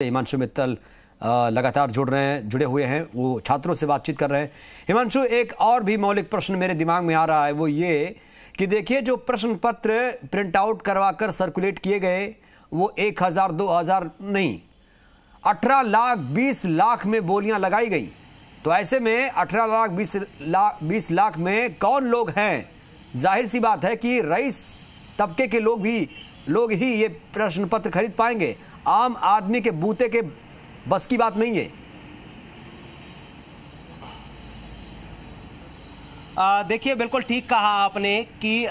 हिमांशु मित्तल लगातार जुड़े हुए हैं, वो छात्रों से बातचीत कर रहे हैं। हिमांशु, एक और भी मौलिक प्रश्न मेरे दिमाग में आ रहा है, वो ये कि देखिए जो प्रश्न पत्र प्रिंट आउट करवाकर सर्कुलेट किए गए वो 1000 2000 नहीं, 18 लाख 20 लाख में बोलियां लगाई गई। तो ऐसे में 18 लाख 20 लाख में कौन लोग हैं? जाहिर सी बात है कि रईस तबके के लोग ही ये प्रश्न पत्र खरीद पाएंगे। आम आदमी के बूते के बस की बात नहीं है। देखिए, बिल्कुल ठीक कहा आपने कि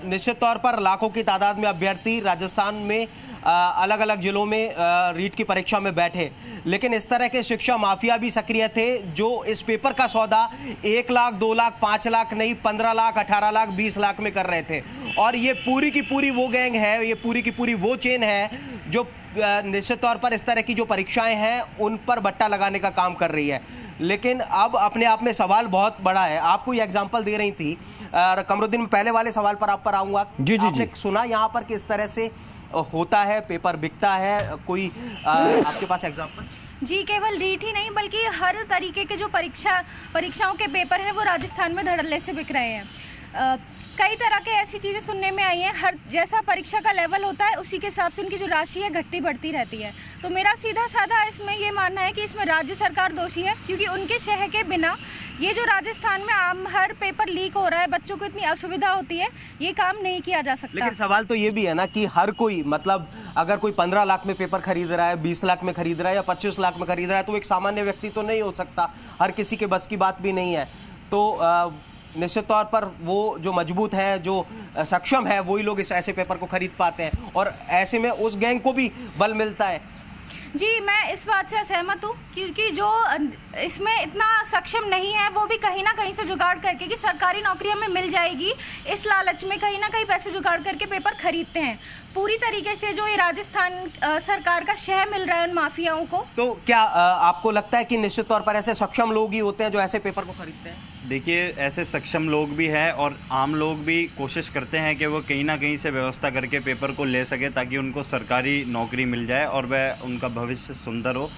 निश्चित तौर पर लाखों की तादाद में अभ्यर्थी राजस्थान में अलग अलग जिलों में रीट की परीक्षा में बैठे, लेकिन इस तरह के शिक्षा माफिया भी सक्रिय थे जो इस पेपर का सौदा 1 लाख 2 लाख 5 लाख नहीं 15 लाख 18 लाख 20 लाख में कर रहे थे। और ये पूरी की पूरी वो गैंग है, ये पूरी की पूरी वो चेन है जो निश्चित तौर पर इस तरह की जो परीक्षाएं हैं उन पर बट्टा लगाने का काम कर रही है। लेकिन अब अपने आप में सवाल बहुत बड़ा है। आपको ये एग्जांपल दे रही थी कमरुद्दीन, में पहले वाले सवाल पर आप पर आऊंगा। जी जी आपने सुना यहाँ पर किस तरह से होता है, पेपर बिकता है, कोई आपके पास एग्जांपल? जी, केवल रीट ही नहीं बल्कि हर तरीके के जो परीक्षाओं के पेपर हैं वो राजस्थान में धड़ल्ले से बिक रहे हैं। कई तरह के ऐसी चीज़ें सुनने में आई हैं। हर जैसा परीक्षा का लेवल होता है उसी के हिसाब से उनकी जो राशि है घटती बढ़ती रहती है। तो मेरा सीधा साधा इसमें ये मानना है कि इसमें राज्य सरकार दोषी है, क्योंकि उनके शह के बिना ये जो राजस्थान में आम हर पेपर लीक हो रहा है, बच्चों को इतनी असुविधा होती है, ये काम नहीं किया जा सकता। लेकिन सवाल तो ये भी है ना कि हर कोई, मतलब अगर कोई 15 लाख में पेपर खरीद रहा है, 20 लाख में खरीद रहा है या 25 लाख में खरीद रहा है, तो एक सामान्य व्यक्ति तो नहीं हो सकता। हर किसी के बस की बात भी नहीं है। तो निश्चित तौर पर वो जो मजबूत है, जो सक्षम है, वही लोग इस ऐसे पेपर को खरीद पाते हैं और ऐसे में उस गैंग को भी बल मिलता है। जी, मैं इस बात से सहमत हूँ, क्योंकि जो इसमें इतना सक्षम नहीं है वो भी कहीं ना कहीं से जुगाड़ करके कि सरकारी नौकरी हमें मिल जाएगी, इस लालच में कहीं ना कहीं पैसे जुगाड़ करके पेपर खरीदते हैं। पूरी तरीके से जो ये राजस्थान सरकार का शह मिल रहा है उन माफियाओं को। तो क्या आपको लगता है कि निश्चित तौर पर ऐसे सक्षम लोग ही होते हैं जो ऐसे पेपर को खरीदते हैं? देखिए, ऐसे सक्षम लोग भी हैं और आम लोग भी कोशिश करते हैं कि वो कहीं ना कहीं से व्यवस्था करके पेपर को ले सके ताकि उनको सरकारी नौकरी मिल जाए और वह उनका भविष्य सुंदर हो,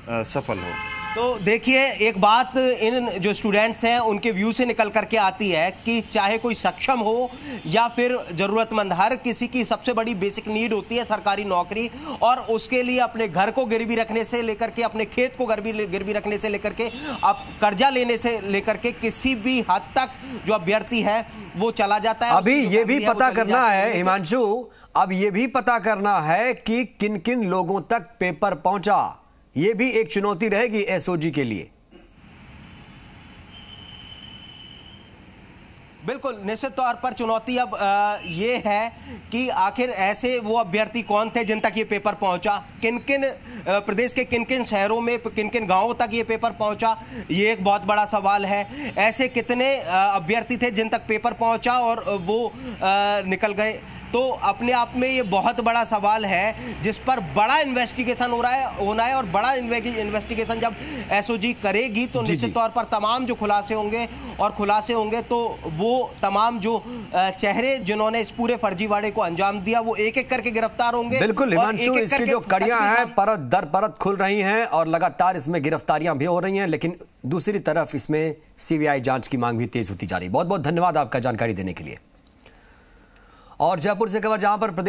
सफल हो। तो देखिए, एक बात इन जो स्टूडेंट्स हैं उनके व्यू से निकल करके आती है कि चाहे कोई सक्षम हो या फिर ज़रूरतमंद, हर किसी की सबसे बड़ी बेसिक नीड होती है सरकारी नौकरी। और उसके लिए अपने घर को गिरवी रखने से लेकर के, अपने खेत को गिरवी रखने से लेकर के, अब कर्जा लेने से लेकर के किसी भी हद तक जो अभ्यर्थी है वो चला जाता है। अभी ये भी पता करना है हिमांशु, अब ये भी पता करना है कि किन किन लोगों तक पेपर पहुंचा। ये भी एक चुनौती रहेगी एसओजी के लिए। बिल्कुल, निश्चित तौर पर चुनौती अब ये है कि आखिर ऐसे वो अभ्यर्थी कौन थे जिन तक ये पेपर पहुंचा, किन किन प्रदेश के किन किन शहरों में, किन किन गांवों तक ये पेपर पहुंचा, ये एक बहुत बड़ा सवाल है। ऐसे कितने अभ्यर्थी थे जिन तक पेपर पहुंचा और वो निकल गए। तो अपने आप में ये बहुत बड़ा सवाल है जिस पर बड़ा इन्वेस्टिगेशन होना है और बड़ा इन्वेस्टिगेशन जब एसओजी करेगी तो निश्चित तौर पर तमाम जो खुलासे होंगे तो वो तमाम जो चेहरे जिन्होंने इस पूरे फर्जीवाड़े को अंजाम दिया वो एक एक करके गिरफ्तार होंगे। बिल्कुल हिमांशु, इसकी जो कड़ियां हैं परत दर परत खुल रही हैं और लगातार इसमें गिरफ्तारियां भी हो रही हैं, लेकिन दूसरी तरफ इसमें सीबीआई जांच की मांग भी तेज होती जा रही है। बहुत बहुत धन्यवाद आपका जानकारी देने के लिए। और जयपुर से खबर, जहां पर प्रदेश